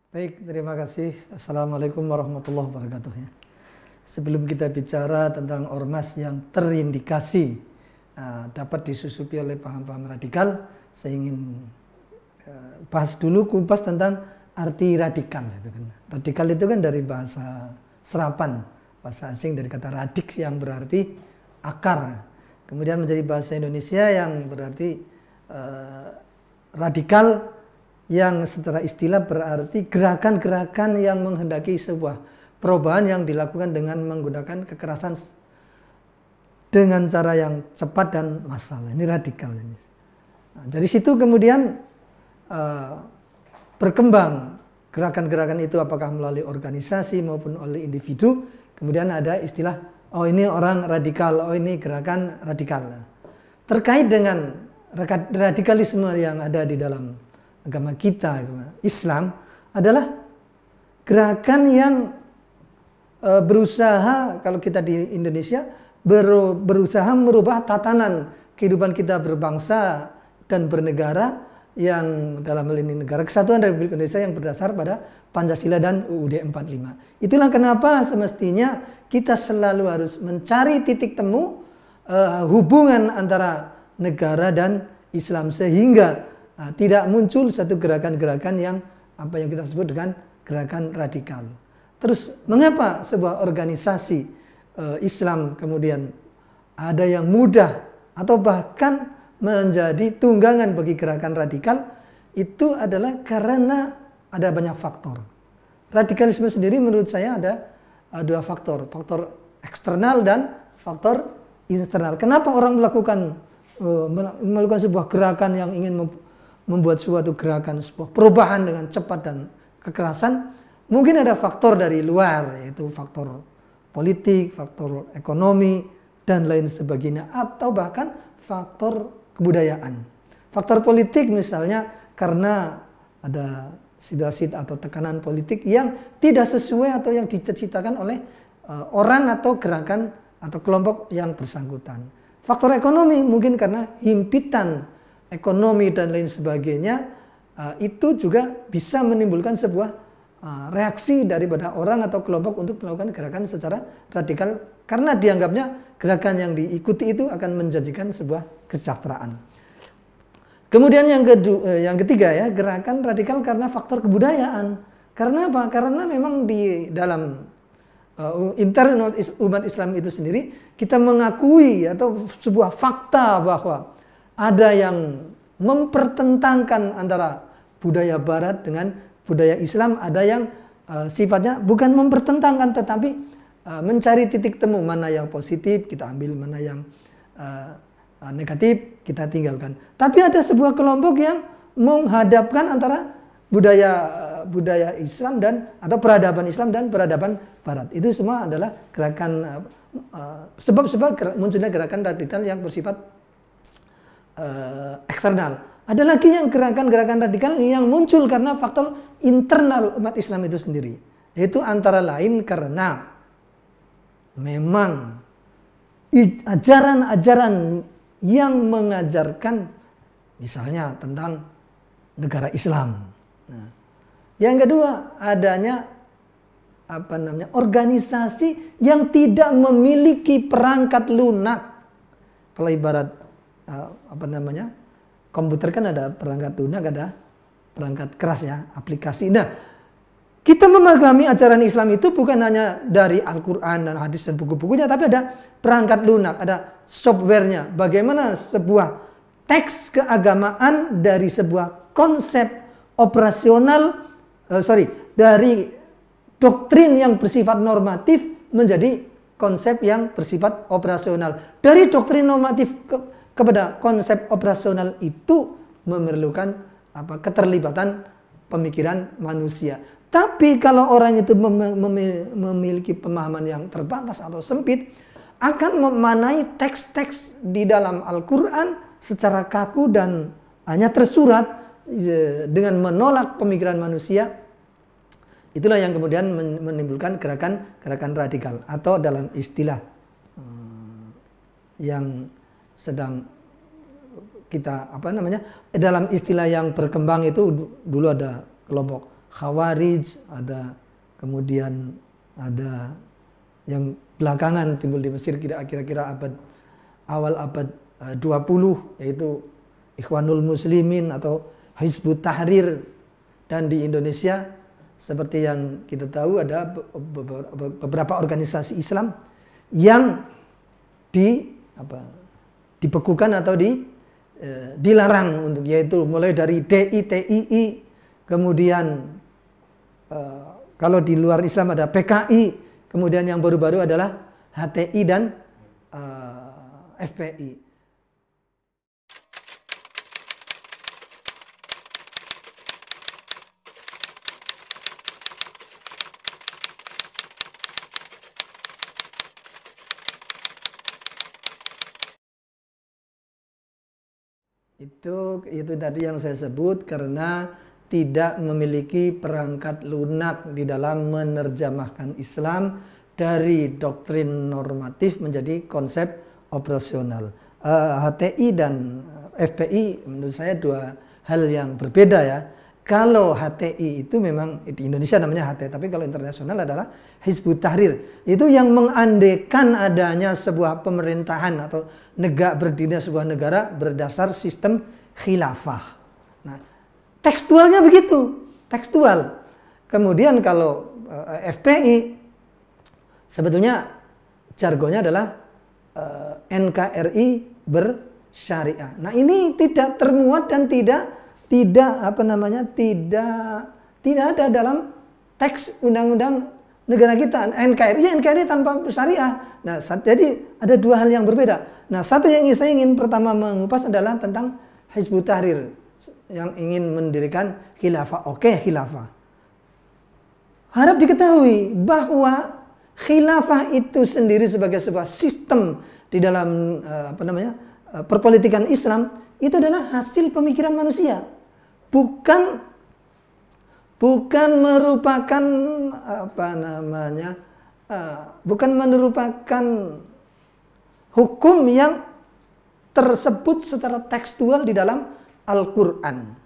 Baik, terima kasih. Assalamualaikum warahmatullahi wabarakatuh. Sebelum kita bicara tentang ormas yang terindikasi dapat disusupi oleh paham-paham radikal, saya ingin bahas dulu kupas tentang arti radikal. Radikal itu kan dari bahasa serapan, bahasa asing dari kata radix yang berarti akar. Kemudian menjadi bahasa Indonesia yang berarti radikal, yang secara istilah berarti gerakan-gerakan yang menghendaki sebuah perubahan yang dilakukan dengan menggunakan kekerasan dengan cara yang cepat dan massal. Ini radikal. Nah, dari situ kemudian berkembang gerakan-gerakan itu, apakah melalui organisasi maupun oleh individu. Kemudian ada istilah, oh ini orang radikal, oh ini gerakan radikal. Nah, terkait dengan radikalisme yang ada di dalam agama kita, agama Islam, adalah gerakan yang berusaha, kalau kita di Indonesia, berusaha merubah tatanan kehidupan kita berbangsa dan bernegara, yang dalam hal ini Negara Kesatuan Republik Indonesia yang berdasar pada Pancasila dan UUD 45. Itulah kenapa semestinya kita selalu harus mencari titik temu hubungan antara negara dan Islam, sehingga tidak muncul satu gerakan-gerakan yang apa yang kita sebut dengan gerakan radikal. Terus mengapa sebuah organisasi Islam kemudian ada yang mudah atau bahkan menjadi tunggangan bagi gerakan radikal? Itu adalah karena ada banyak faktor. Radikalisme sendiri menurut saya ada dua faktor, faktor eksternal dan faktor internal. Kenapa orang melakukan sebuah gerakan yang ingin membuat suatu gerakan, sebuah perubahan dengan cepat dan kekerasan? Mungkin ada faktor dari luar, yaitu faktor politik, faktor ekonomi, dan lain sebagainya, atau bahkan faktor kebudayaan. Faktor politik misalnya karena ada situasi atau tekanan politik yang tidak sesuai atau yang dicita-citakan oleh orang atau gerakan atau kelompok yang bersangkutan. Faktor ekonomi mungkin karena himpitan ekonomi dan lain sebagainya, itu juga bisa menimbulkan sebuah reaksi daripada orang atau kelompok untuk melakukan gerakan secara radikal, karena dianggapnya gerakan yang diikuti itu akan menjanjikan sebuah kesejahteraan. Kemudian yang ketiga ya, gerakan radikal karena faktor kebudayaan. Karena apa? Karena memang di dalam internal umat Islam itu sendiri, kita mengakui atau sebuah fakta bahwa ada yang mempertentangkan antara budaya Barat dengan budaya Islam, ada yang sifatnya bukan mempertentangkan tetapi mencari titik temu, mana yang positif kita ambil, mana yang negatif kita tinggalkan. Tapi ada sebuah kelompok yang menghadapkan antara budaya Islam dan atau peradaban Islam dan peradaban Barat. Itu semua adalah gerakan sebab-sebab munculnya gerakan radikal yang bersifat eksternal. Ada lagi yang gerakan-gerakan radikal yang muncul karena faktor internal umat Islam itu sendiri. Yaitu antara lain karena memang ajaran-ajaran yang mengajarkan misalnya tentang negara Islam. Nah, yang kedua, adanya organisasi yang tidak memiliki perangkat lunak. Kalau ibarat komputer kan ada perangkat lunak, ada perangkat keras ya, aplikasi. Nah, kita memahami ajaran Islam itu bukan hanya dari Al-Quran dan hadis dan buku-bukunya, tapi ada perangkat lunak, ada softwarenya. Bagaimana sebuah teks keagamaan dari sebuah konsep operasional, dari doktrin yang bersifat normatif menjadi konsep yang bersifat operasional. Dari doktrin normatif kepada konsep operasional itu memerlukan keterlibatan pemikiran manusia. Tapi kalau orang itu memiliki pemahaman yang terbatas atau sempit, akan memanai teks-teks di dalam Al-Quran secara kaku dan hanya tersurat dengan menolak pemikiran manusia. Itulah yang kemudian menimbulkan gerakan radikal, atau dalam istilah yang sedang kita dalam istilah yang berkembang itu dulu ada kelompok Khawarij, ada kemudian ada yang belakangan timbul di Mesir kira-kira awal abad 20, yaitu Ikhwanul Muslimin atau Hizbut Tahrir. Dan di Indonesia seperti yang kita tahu ada beberapa organisasi Islam yang dibekukan atau dilarang untuk, yaitu mulai dari DITII, kemudian kalau di luar Islam ada PKI, kemudian yang baru-baru adalah HTI dan FPI. Itu tadi yang saya sebut, karena tidak memiliki perangkat lunak di dalam menerjemahkan Islam dari doktrin normatif menjadi konsep operasional. HTI dan FPI menurut saya dua hal yang berbeda ya. Kalau HTI itu memang di Indonesia namanya HTI, tapi kalau internasional adalah Hizbut Tahrir. Itu yang mengandekan adanya sebuah pemerintahan atau berdirinya sebuah negara berdasar sistem khilafah. Nah, tekstualnya begitu, tekstual. Kemudian kalau FPI sebetulnya jargonnya adalah NKRI bersyariah. Nah, ini tidak termuat dan tidak ada dalam teks undang-undang negara kita. NKRI tanpa syariah. Nah, jadi ada dua hal yang berbeda. Nah, satu yang saya ingin pertama mengupas adalah tentang Hizbut Tahrir yang ingin mendirikan khilafah. Oke, khilafah. Harap diketahui bahwa khilafah itu sendiri sebagai sebuah sistem di dalam perpolitikan Islam itu adalah hasil pemikiran manusia. Bukan merupakan hukum yang tersebut secara tekstual di dalam Al-Quran.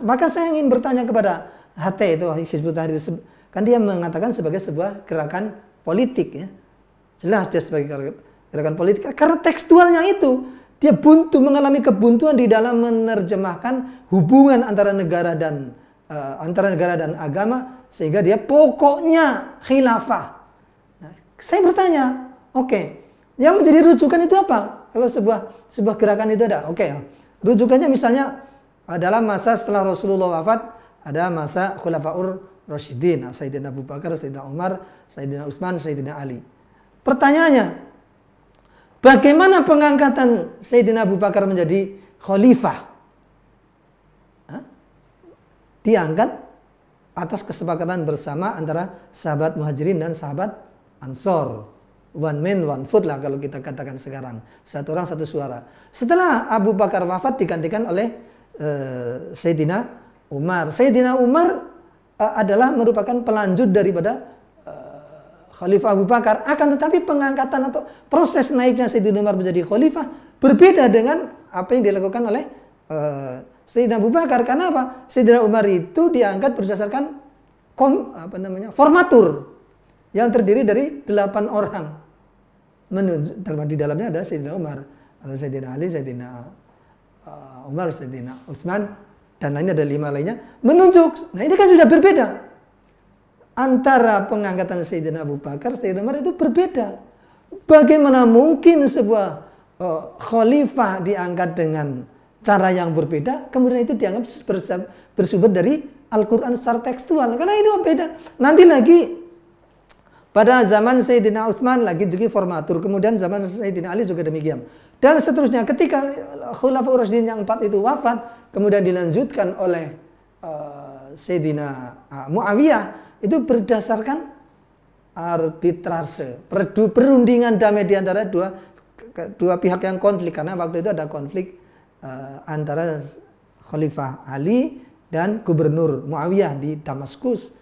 Maka saya ingin bertanya kepada HT itu, Hizbut Tahrir, kan dia mengatakan sebagai sebuah gerakan politik ya. Jelas dia sebagai gerakan politik karena tekstualnya itu dia mengalami kebuntuan di dalam menerjemahkan hubungan antara negara dan agama, sehingga dia pokoknya khilafah. Nah, saya bertanya, yang menjadi rujukan itu apa? Kalau sebuah gerakan itu ada, rujukannya misalnya dalam masa setelah Rasulullah wafat ada masa Khulafaur Rasyidin, Sayyidina Abu Bakar, Sayyidina Umar, Sayyidina Utsman, Sayyidina Ali. Pertanyaannya, bagaimana pengangkatan Sayyidina Abu Bakar menjadi khalifah? Diangkat atas kesepakatan bersama antara sahabat Muhajirin dan sahabat Ansor. One man, one vote lah kalau kita katakan sekarang. Satu orang, satu suara. Setelah Abu Bakar wafat digantikan oleh Sayyidina Umar. Sayyidina Umar adalah merupakan pelanjut daripada Khalifah Abu Bakar. Akan tetapi pengangkatan atau proses naiknya Sayyidina Umar menjadi khalifah berbeda dengan apa yang dilakukan oleh Sayyidina Abu Bakar. Karena apa? Sayyidina Umar itu diangkat berdasarkan formatur yang terdiri dari 8 orang. Di dalamnya ada Sayyidina Umar, ada Sayyidina Ali, Sayyidina Umar, Sayyidina Utsman, dan lainnya ada 5 lainnya. Menunjuk. Nah, ini kan sudah berbeda. Antara pengangkatan Sayyidina Abu Bakar, Sayyidina Umar itu berbeda. Bagaimana mungkin sebuah khalifah diangkat dengan cara yang berbeda, kemudian itu dianggap bersumber dari Al-Quran secara tekstual. Karena itu beda. Nanti lagi pada zaman Sayyidina Utsman lagi juga formatur, kemudian zaman Sayyidina Ali juga demikian. Dan seterusnya ketika Khulafaur Rasyidin yang 4 itu wafat, kemudian dilanjutkan oleh Sayyidina Muawiyah, itu berdasarkan arbitrase, perundingan damai di antara dua pihak yang konflik. Karena waktu itu ada konflik antara Khalifah Ali dan Gubernur Muawiyah di Damaskus.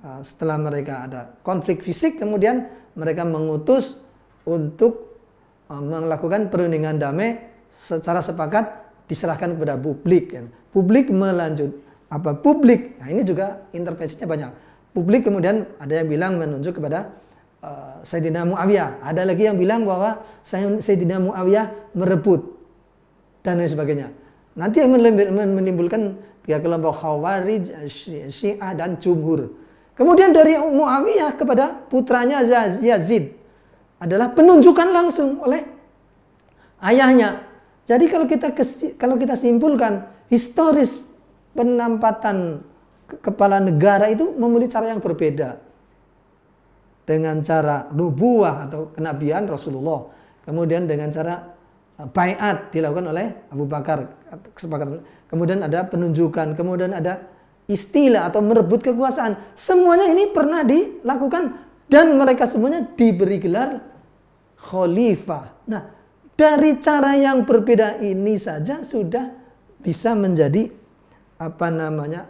Setelah mereka ada konflik fisik, kemudian mereka mengutus untuk melakukan perundingan damai secara sepakat diserahkan kepada publik. Publik publik. Nah, ini juga intervensinya banyak. Publik kemudian ada yang bilang menunjuk kepada Sayyidina Muawiyah. Ada lagi yang bilang bahwa Sayyidina Muawiyah merebut dan lain sebagainya. Nanti yang menimbulkan tiga kelompok Khawarij, Syiah dan Jumhur. Kemudian dari Muawiyah kepada putranya Yazid adalah penunjukan langsung oleh ayahnya. Jadi kalau kita simpulkan historis penempatan kepala negara itu memiliki cara yang berbeda. Dengan cara nubuah atau kenabian Rasulullah, kemudian dengan cara baiat dilakukan oleh Abu Bakar, kesepakatan. Kemudian ada penunjukan, kemudian ada istilah atau merebut kekuasaan. Semuanya ini pernah dilakukan dan mereka semuanya diberi gelar khalifah. Nah, dari cara yang berbeda ini saja sudah bisa menjadi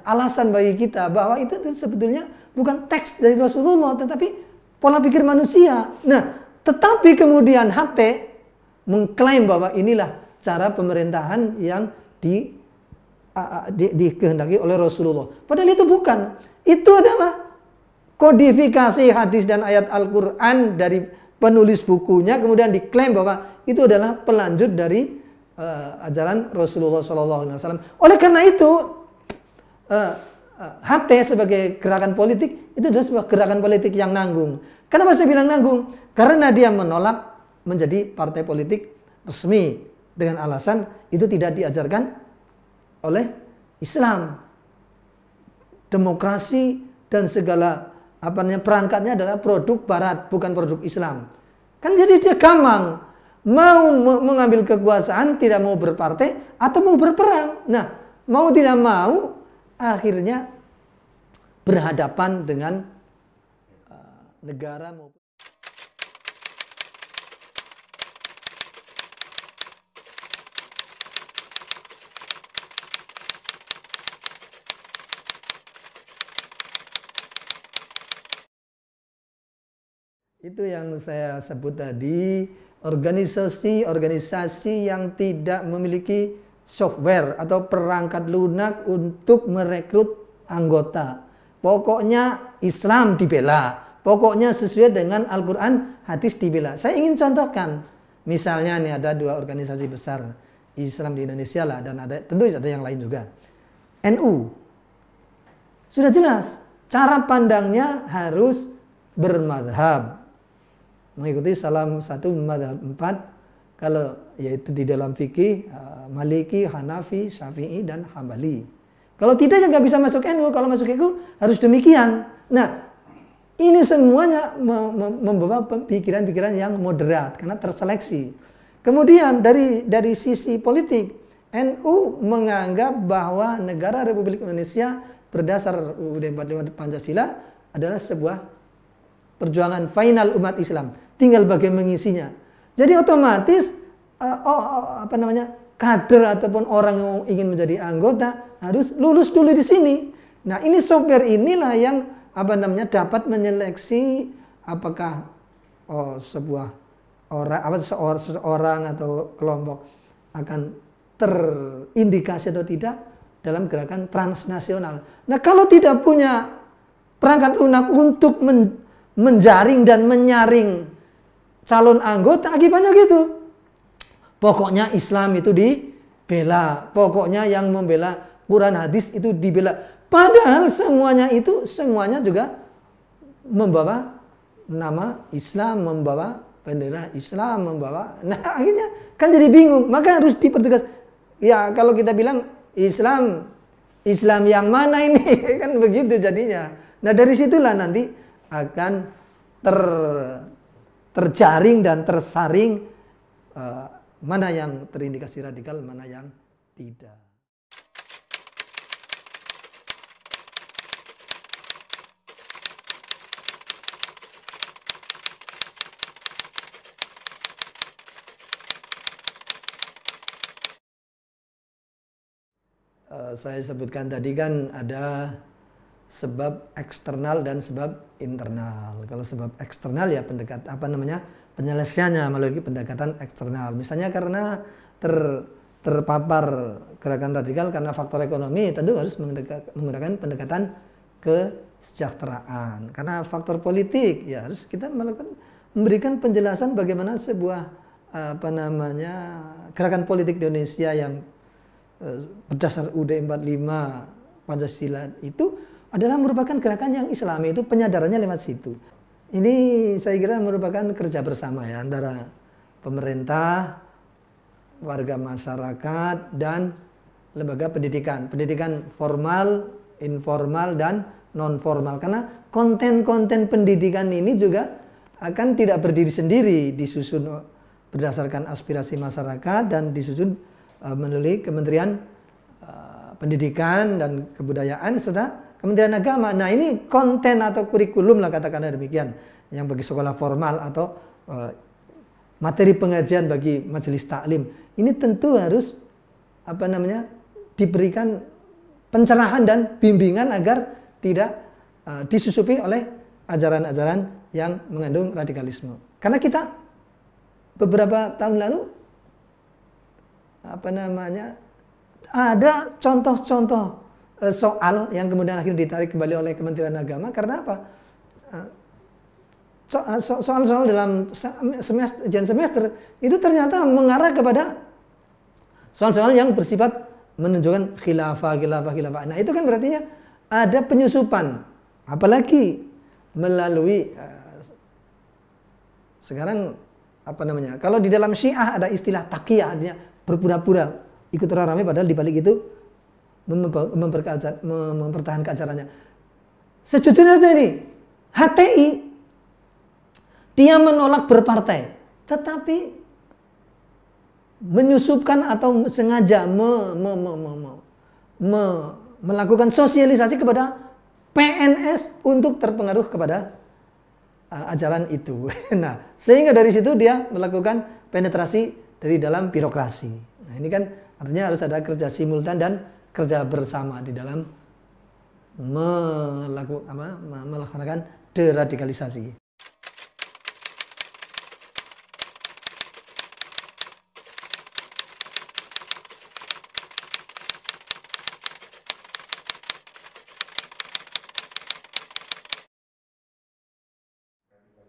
alasan bagi kita bahwa itu sebetulnya bukan teks dari Rasulullah tetapi pola pikir manusia. Nah, tetapi kemudian HT mengklaim bahwa inilah cara pemerintahan yang dikehendaki oleh Rasulullah. Padahal itu bukan. Itu adalah kodifikasi hadis dan ayat Al-Quran dari penulis bukunya, kemudian diklaim bahwa itu adalah pelanjut dari ajaran Rasulullah SAW. Oleh karena itu, HT sebagai gerakan politik itu adalah sebuah gerakan politik yang nanggung. Kenapa saya bilang nanggung? Karena dia menolak menjadi partai politik resmi dengan alasan itu tidak diajarkan oleh Islam. Demokrasi dan segala perangkatnya adalah produk Barat, bukan produk Islam. Kan jadi dia gampang mau mengambil kekuasaan, tidak mau berpartai atau mau berperang. Nah, mau tidak mau akhirnya berhadapan dengan negara maupun itu yang saya sebut tadi, organisasi yang tidak memiliki software atau perangkat lunak untuk merekrut anggota. Pokoknya Islam dibela, pokoknya sesuai dengan Al-Quran, hadis dibela. Saya ingin contohkan, misalnya nih ada dua organisasi besar Islam di Indonesia lah, dan tentu ada yang lain juga. NU, sudah jelas, cara pandangnya harus bermadhab, mengikuti salah satu madhab 4, kalau yaitu di dalam fikih Maliki, Hanafi, Syafi'i, dan Hambali. Kalau tidak ya nggak bisa masuk NU, kalau masuk NU harus demikian. Nah, ini semuanya membawa pikiran-pikiran yang moderat karena terseleksi. Kemudian dari sisi politik, NU menganggap bahwa negara Republik Indonesia berdasar UUD 45 Pancasila adalah sebuah perjuangan final umat Islam. Tinggal bagaimana mengisinya. Jadi otomatis kader ataupun orang yang ingin menjadi anggota harus lulus dulu di sini. Nah, ini software inilah yang dapat menyeleksi apakah sebuah seseorang atau kelompok akan terindikasi atau tidak dalam gerakan transnasional. Nah, kalau tidak punya perangkat lunak untuk menjaring dan menyaring calon anggota, akibatnya gitu. Pokoknya Islam itu dibela, pokoknya yang membela Quran hadis itu dibela. Padahal semuanya juga membawa nama Islam, membawa bendera Islam, nah akhirnya kan jadi bingung. Maka harus dipertegas. Ya kalau kita bilang Islam yang mana ini kan begitu jadinya. Nah dari situlah nanti akan terjaring dan tersaring mana yang terindikasi radikal, mana yang tidak. Saya sebutkan tadi kan ada sebab eksternal dan sebab internal. Kalau sebab eksternal ya penyelesaiannya melalui pendekatan eksternal. Misalnya karena terpapar gerakan radikal karena faktor ekonomi, tentu harus menggunakan pendekatan kesejahteraan. Karena faktor politik, ya harus kita memberikan penjelasan bagaimana sebuah gerakan politik di Indonesia yang berdasar UUD 45 Pancasila itu adalah merupakan gerakan yang Islami, itu penyadarannya lewat situ. Ini saya kira merupakan kerja bersama ya antara pemerintah, warga masyarakat, dan lembaga pendidikan. Pendidikan formal, informal, dan non formal. Karena konten-konten pendidikan ini juga akan tidak berdiri sendiri, disusun berdasarkan aspirasi masyarakat dan disusun melalui Kementerian Pendidikan dan Kebudayaan serta Kementerian Agama. Nah, ini konten atau kurikulum lah katakanlah demikian, yang bagi sekolah formal atau materi pengajian bagi majelis taklim. Ini tentu harus diberikan pencerahan dan bimbingan agar tidak disusupi oleh ajaran-ajaran yang mengandung radikalisme. Karena kita beberapa tahun lalu ada contoh-contoh soal yang kemudian akhirnya ditarik kembali oleh Kementerian Agama. Karena apa? Soal-soal dalam ujian semester itu ternyata mengarah kepada soal-soal yang bersifat menunjukkan khilafah. Nah, itu kan berarti ada penyusupan, apalagi melalui sekarang kalau di dalam Syiah ada istilah taqiyah, artinya berpura-pura ikut orang ramai padahal di balik itu mempertahankan ajarannya. Sejujurnya saja ini HTI dia menolak berpartai, tetapi menyusupkan atau sengaja melakukan sosialisasi kepada PNS untuk terpengaruh kepada ajaran itu. Nah, sehingga dari situ dia melakukan penetrasi dari dalam birokrasi. Nah, ini kan artinya harus ada kerja simultan dan kerja bersama di dalam melaksanakan deradikalisasi.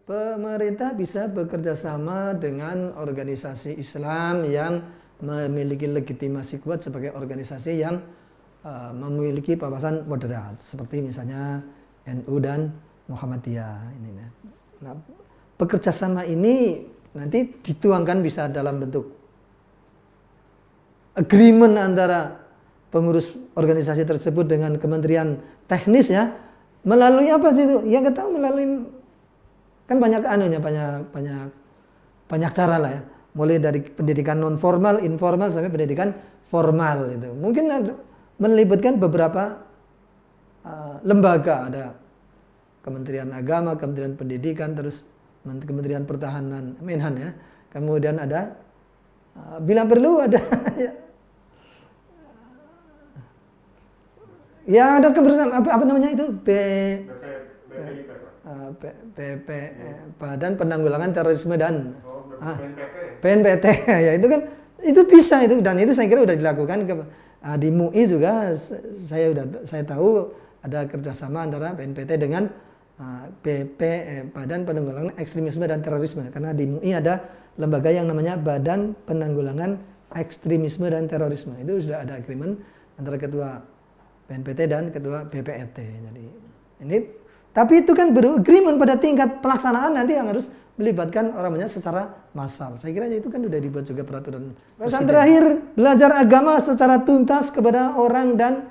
Pemerintah bisa bekerja sama dengan organisasi Islam yang memiliki legitimasi kuat sebagai organisasi yang memiliki wawasan moderat, seperti misalnya NU dan Muhammadiyah. Nah, bekerja sama ini nanti dituangkan bisa dalam bentuk agreement antara pengurus organisasi tersebut dengan kementerian teknis ya, melalui apa sih itu? Yang kita tahu melalui kan banyak cara lah ya, mulai dari pendidikan non formal, informal sampai pendidikan formal itu. Mungkin melibatkan beberapa lembaga, ada Kementerian Agama, Kementerian Pendidikan, terus Kementerian Pertahanan, Menhan ya. Kemudian ada bila perlu ada ya ada kebersamaan apa namanya itu Badan Penanggulangan Terorisme dan BNPT ya, itu kan itu bisa itu, dan itu saya kira sudah dilakukan di MUI juga. Saya tahu ada kerjasama antara BNPT dengan Badan Penanggulangan Ekstremisme dan Terorisme, karena di MUI ada lembaga yang namanya Badan Penanggulangan Ekstremisme dan Terorisme. Itu sudah ada agreement antara ketua BNPT dan ketua BPET. Jadi ini, tapi itu kan beragreement pada tingkat pelaksanaan nanti yang harus melibatkan orangnya secara massal. Saya kira itu kan sudah dibuat juga peraturan. Pesan terakhir, belajar agama secara tuntas kepada orang dan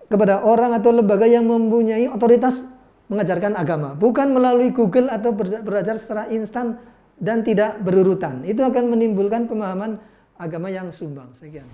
kepada orang atau lembaga yang mempunyai otoritas mengajarkan agama, bukan melalui Google atau belajar secara instan dan tidak berurutan. Itu akan menimbulkan pemahaman agama yang sumbang. Sekian.